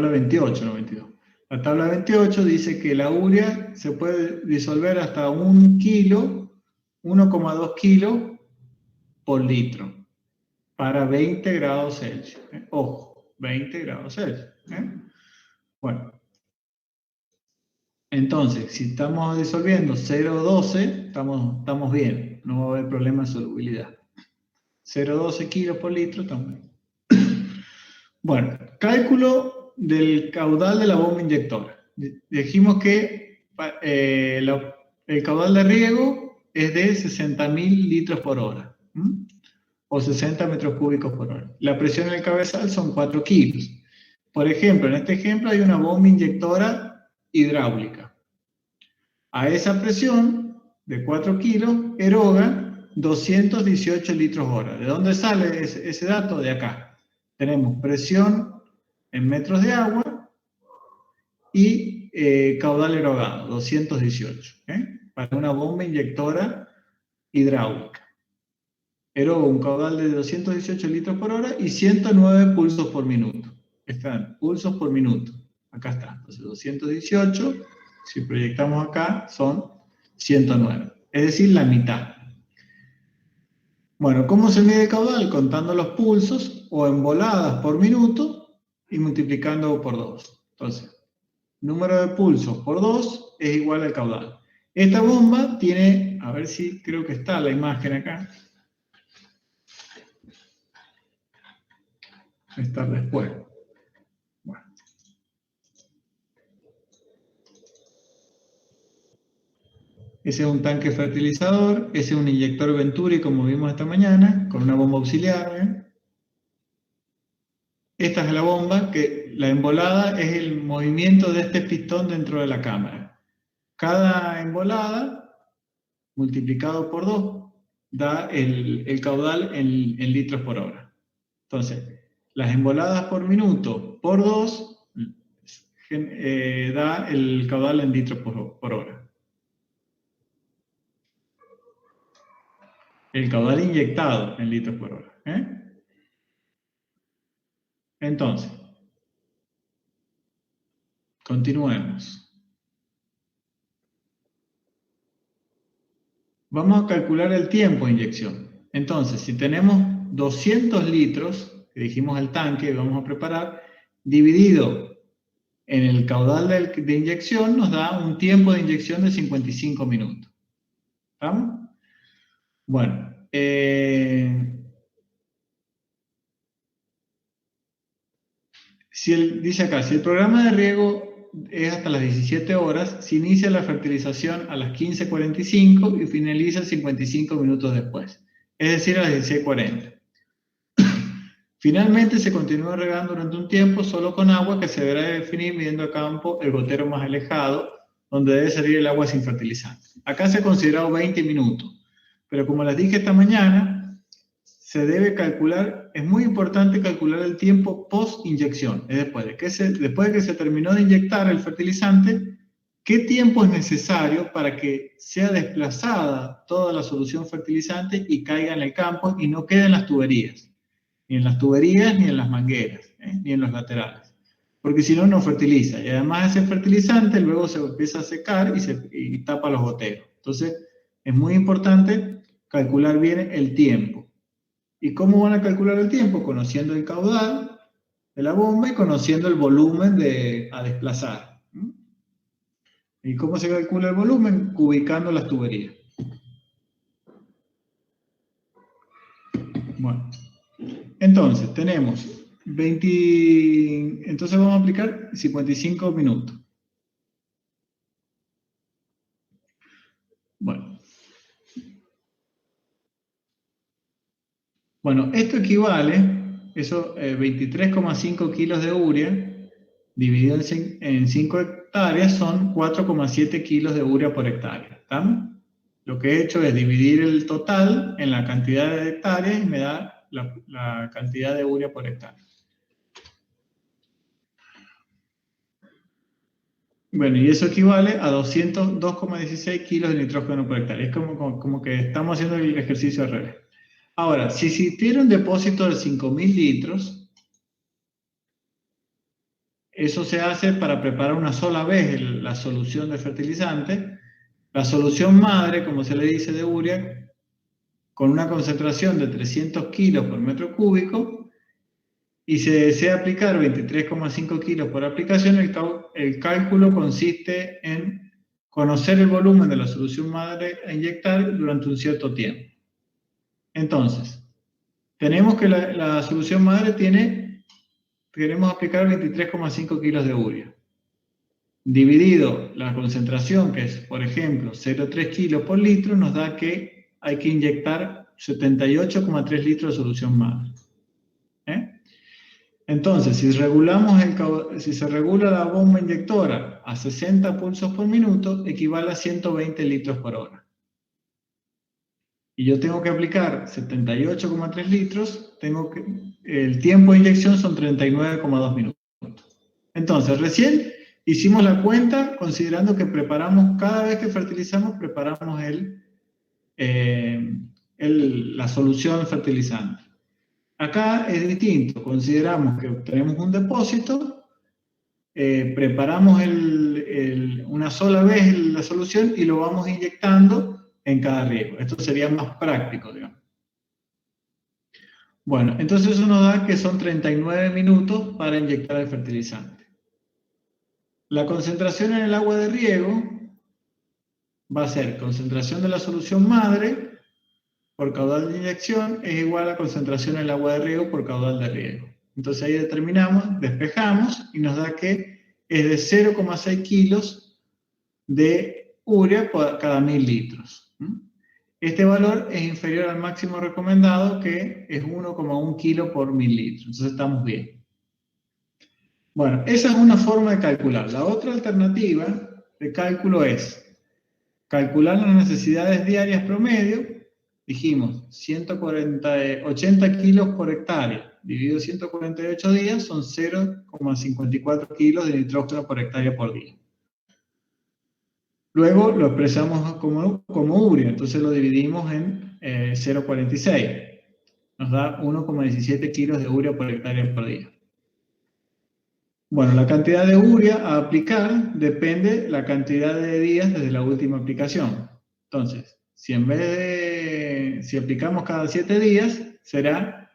28, no 22. La tabla 28 dice que la urea se puede disolver hasta 1 kilo, 1,2 kilos por litro para 20 grados Celsius. Ojo, 20 grados Celsius. Bueno. Entonces, si estamos disolviendo 0,12, estamos bien. No va a haber problema de solubilidad. 0,12 kilos por litro, estamos bien. Bueno, cálculo del caudal de la bomba inyectora. Dijimos que el caudal de riego es de 60.000 litros por hora, o 60 metros cúbicos por hora. La presión en el cabezal son 4 kilos. Por ejemplo, en este ejemplo hay una bomba inyectora hidráulica. A esa presión de 4 kilos eroga 218 litros hora. ¿De dónde sale ese dato? De acá. Tenemos presión en metros de agua y caudal erogado, 218, para una bomba inyectora hidráulica. Eroga un caudal de 218 litros por hora y 109 pulsos por minuto. Están pulsos por minuto. Acá está. Entonces 218, si proyectamos acá, son 109. Es decir, la mitad. Bueno, ¿cómo se mide el caudal? Contando los pulsos o emboladas por minuto y multiplicando por 2. Entonces, número de pulsos por 2 es igual al caudal. Esta bomba tiene, a ver si creo que está la imagen acá. Va a estar después. Bueno. Ese es un tanque fertilizador, ese es un inyector Venturi, como vimos esta mañana, con una bomba auxiliar. Esta es la bomba, que la embolada es el movimiento de este pistón dentro de la cámara. Cada embolada, multiplicado por 2, da el caudal en litros por hora. Entonces, las emboladas por minuto por 2 da el caudal en litros por hora. El caudal inyectado en litros por hora. Entonces, continuemos. Vamos a calcular el tiempo de inyección. Entonces, si tenemos 200 litros, que dijimos el tanque, vamos a preparar, dividido en el caudal de inyección, nos da un tiempo de inyección de 55 minutos. ¿Estamos? Bueno, dice acá, si el programa de riego es hasta las 17 horas, se inicia la fertilización a las 15:45 y finaliza 55 minutos después, es decir, a las 16:40. Finalmente se continúa regando durante un tiempo solo con agua que se deberá definir midiendo a campo el gotero más alejado, donde debe salir el agua sin fertilizante. Acá se ha considerado 20 minutos. Pero como les dije esta mañana, se debe calcular, es muy importante calcular el tiempo post-inyección. Es después de que se terminó de inyectar el fertilizante, ¿qué tiempo es necesario para que sea desplazada toda la solución fertilizante y caiga en el campo y no quede en las tuberías? Ni en las tuberías, ni en las mangueras, ni en los laterales. Porque si no, no fertiliza. Y además ese fertilizante luego se empieza a secar y tapa los goteros. Entonces, es muy importante calcular bien el tiempo. ¿Y cómo van a calcular el tiempo? Conociendo el caudal de la bomba y conociendo el volumen a desplazar. ¿Y cómo se calcula el volumen? Ubicando las tuberías. Bueno, entonces tenemos 20, entonces vamos a aplicar 55 minutos. Bueno, esto equivale, 23,5 kilos de urea, dividido en 5 hectáreas, son 4,7 kilos de urea por hectárea. ¿Estamos? Lo que he hecho es dividir el total en la cantidad de hectáreas y me da la cantidad de urea por hectárea. Bueno, y eso equivale a 202,16 kilos de nitrógeno por hectárea. Es como que estamos haciendo el ejercicio al revés. Ahora, si existiera un depósito de 5.000 litros, eso se hace para preparar una sola vez la solución de fertilizante. La solución madre, como se le dice, de urea, con una concentración de 300 kilos por metro cúbico, y se desea aplicar 23,5 kilos por aplicación, el cálculo consiste en conocer el volumen de la solución madre a inyectar durante un cierto tiempo. Entonces, tenemos que la solución madre queremos aplicar 23,5 kilos de urea. Dividido la concentración, que es, por ejemplo, 0,3 kilos por litro, nos da que hay que inyectar 78,3 litros de solución madre. Entonces, si se regula la bomba inyectora a 60 pulsos por minuto, equivale a 120 litros por hora. Y yo tengo que aplicar 78,3 litros, el tiempo de inyección son 39,2 minutos. Entonces, recién hicimos la cuenta considerando que cada vez que fertilizamos, preparamos la solución fertilizante. Acá es distinto, consideramos que tenemos un depósito, preparamos una sola vez la solución y lo vamos inyectando en cada riego. Esto sería más práctico, digamos. Bueno, entonces eso nos da que son 39 minutos para inyectar el fertilizante. La concentración en el agua de riego va a ser concentración de la solución madre por caudal de inyección es igual a concentración en el agua de riego por caudal de riego. Entonces ahí determinamos, despejamos y nos da que es de 0,6 kilos de urea por cada 1.000 litros. Este valor es inferior al máximo recomendado, que es 1,1 kilo por 1.000 litros. Entonces estamos bien. Bueno, esa es una forma de calcular. La otra alternativa de cálculo es calcular las necesidades diarias promedio. Dijimos, 80 kilos por hectárea, dividido 148 días, son 0,54 kilos de nitrógeno por hectárea por día. Luego lo expresamos como urea, entonces lo dividimos en 0,46. Nos da 1,17 kilos de urea por hectárea por día. Bueno, la cantidad de urea a aplicar depende de la cantidad de días desde la última aplicación. Entonces, si aplicamos cada 7 días, será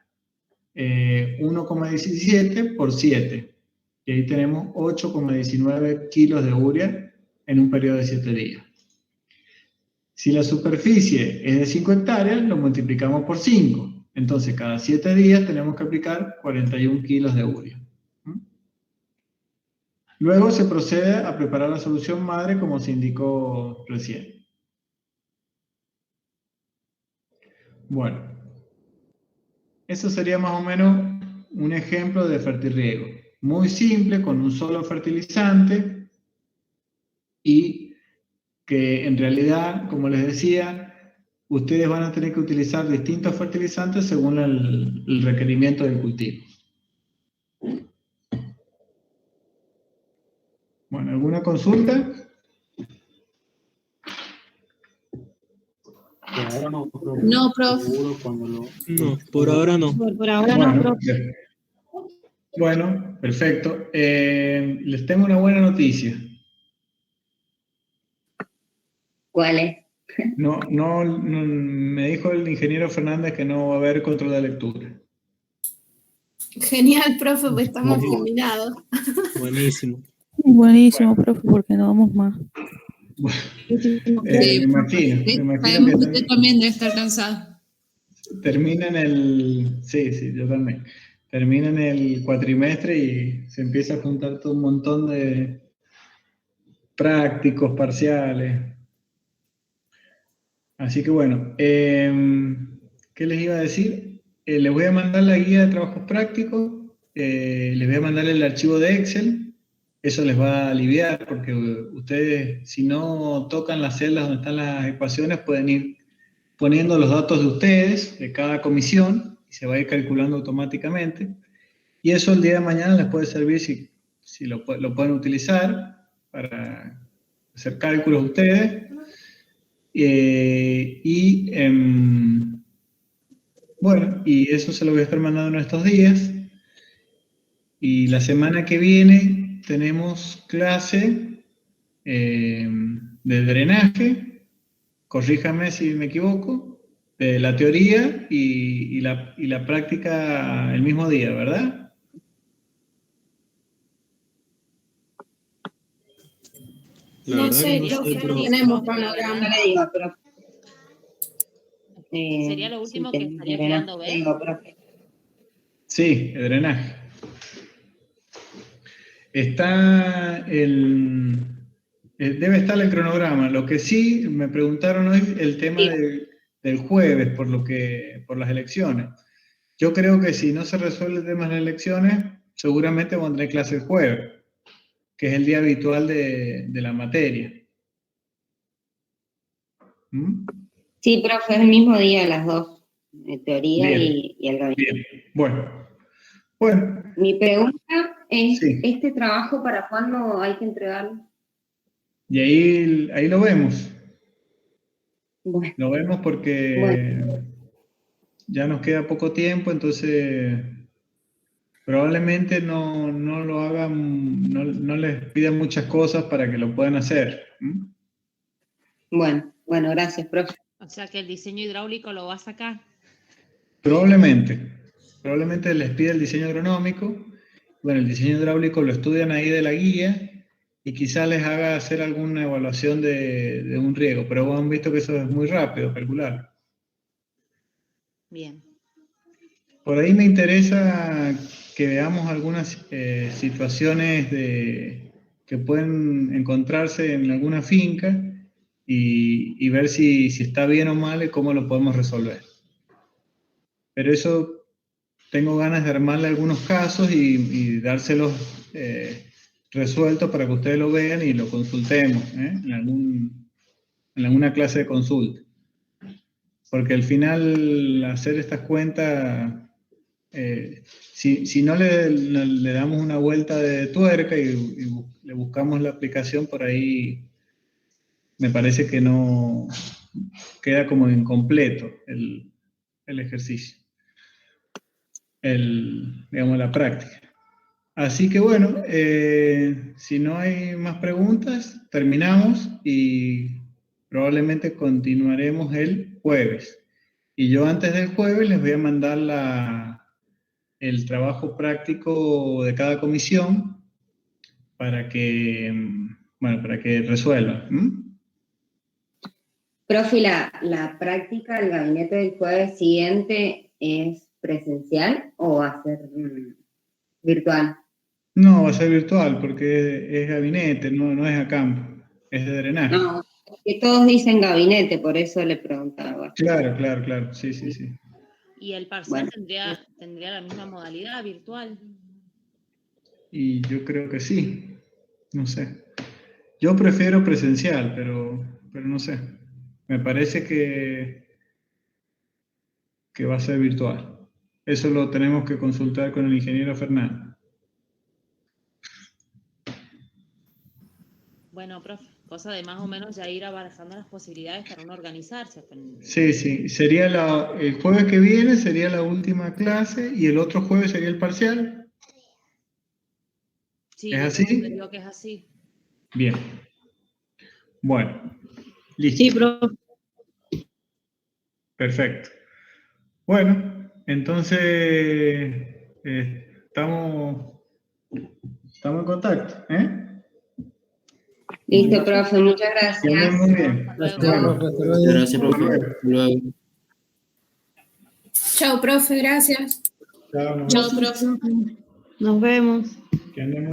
1,17 por 7. Y ahí tenemos 8,19 kilos de urea en un periodo de 7 días. Si la superficie es de 5 hectáreas, lo multiplicamos por 5. Entonces, cada 7 días tenemos que aplicar 41 kilos de urea. Luego se procede a preparar la solución madre como se indicó recién. Bueno, eso sería más o menos un ejemplo de fertirriego. Muy simple, con un solo fertilizante y que en realidad, como les decía, ustedes van a tener que utilizar distintos fertilizantes según el requerimiento del cultivo. Bueno, ¿alguna consulta? Por ahora no, profe. No, profe. Seguro cuando lo... No, por ahora no. Por ahora no, profe. Bueno, perfecto. Les tengo una buena noticia. ¿Cuál es? Me dijo el ingeniero Fernández que no va a haber control de lectura. Genial, profe, pues estamos Buenísimo. combinados. Buenísimo. Buenísimo, profe, porque no vamos más. Me imagino Sabemos que que usted también debe estar cansado. termina en el... Sí, yo también. Termina en el cuatrimestre y se empieza a juntar todo un montón de prácticos, parciales. Así que bueno, ¿qué les iba a decir? Les voy a mandar la guía de trabajos prácticos, les voy a mandar el archivo de Excel, eso les va a aliviar porque ustedes si no tocan las celdas donde están las ecuaciones pueden ir poniendo los datos de ustedes, de cada comisión, y se va a ir calculando automáticamente. Y eso el día de mañana les puede servir si lo pueden utilizar para hacer cálculos ustedes. Bueno, y eso se lo voy a estar mandando en estos días. Y la semana que viene tenemos clase de drenaje, corríjame si me equivoco, de la teoría y la práctica el mismo día, ¿verdad? La No verdad sé, que no sé, profe, pero no tenemos No cronograma. le digo, profe. Sería lo último sí, que estaría drenaje quedando, ¿ves? tengo, profe. Sí, el drenaje. Está debe estar el cronograma. Lo que sí me preguntaron hoy el tema Sí. del jueves por las elecciones. Yo creo que si no se resuelve el tema de las elecciones, seguramente vamos a tener clase el jueves, que es el día habitual de la materia. ¿Mm? Sí, profe, es el mismo día las dos, teoría Bien, y el gabinete. bien. Bueno, Mi pregunta es, sí. ¿este trabajo para cuándo hay que entregarlo? Y ahí lo vemos. Bueno, Lo vemos porque ya nos queda poco tiempo, entonces probablemente no lo hagan, no les pidan muchas cosas para que lo puedan hacer. ¿Mm? bueno, gracias, profe. O sea que el diseño hidráulico lo va a sacar. Probablemente les pida el diseño agronómico. Bueno, el diseño hidráulico lo estudian ahí de la guía y quizás les haga hacer alguna evaluación de un riego, pero han visto que eso es muy rápido, calcular. Bien. Por ahí me interesa que veamos algunas situaciones que pueden encontrarse en alguna finca y ver si está bien o mal y cómo lo podemos resolver. Pero eso tengo ganas de armarle algunos casos y dárselos resueltos para que ustedes lo vean y lo consultemos en alguna clase de consulta. Porque al final hacer estas cuentas, si no le damos una vuelta de tuerca y le buscamos la aplicación por ahí, me parece que no queda como incompleto el ejercicio, digamos, la práctica. Así que bueno, si no hay más preguntas, terminamos y probablemente continuaremos el jueves. Y yo antes del jueves les voy a mandar el trabajo práctico de cada comisión para que resuelvan. ¿Mm? Profe, ¿la práctica del gabinete del jueves siguiente es presencial o va a ser virtual? No, va a ser virtual porque es gabinete, no es a campo, es de drenaje. No, que todos dicen gabinete, por eso le preguntaba. Claro, sí. ¿Y el parcial Bueno. tendría la misma modalidad virtual? Y yo creo que sí, no sé. Yo prefiero presencial, pero no sé. Me parece que va a ser virtual. Eso lo tenemos que consultar con el ingeniero Fernández. Bueno, profe, cosa de más o menos ya ir abarcando las posibilidades para uno organizarse. Sí. Sería el jueves que viene sería la última clase y el otro jueves sería el parcial. Sí, ¿Es yo así? tengo entendido que es así. Bien. Bueno, listo. Sí, profe. Perfecto. Bueno, entonces estamos en contacto, ¿eh? Listo, profe, muchas Que anden gracias. muy bien. Gracias, Bueno, profe. Hasta luego. Gracias, profe. Hasta luego. Chao, profe, gracias. chao, nos Chao, vemos. profe. Nos vemos. Que anden muy bien.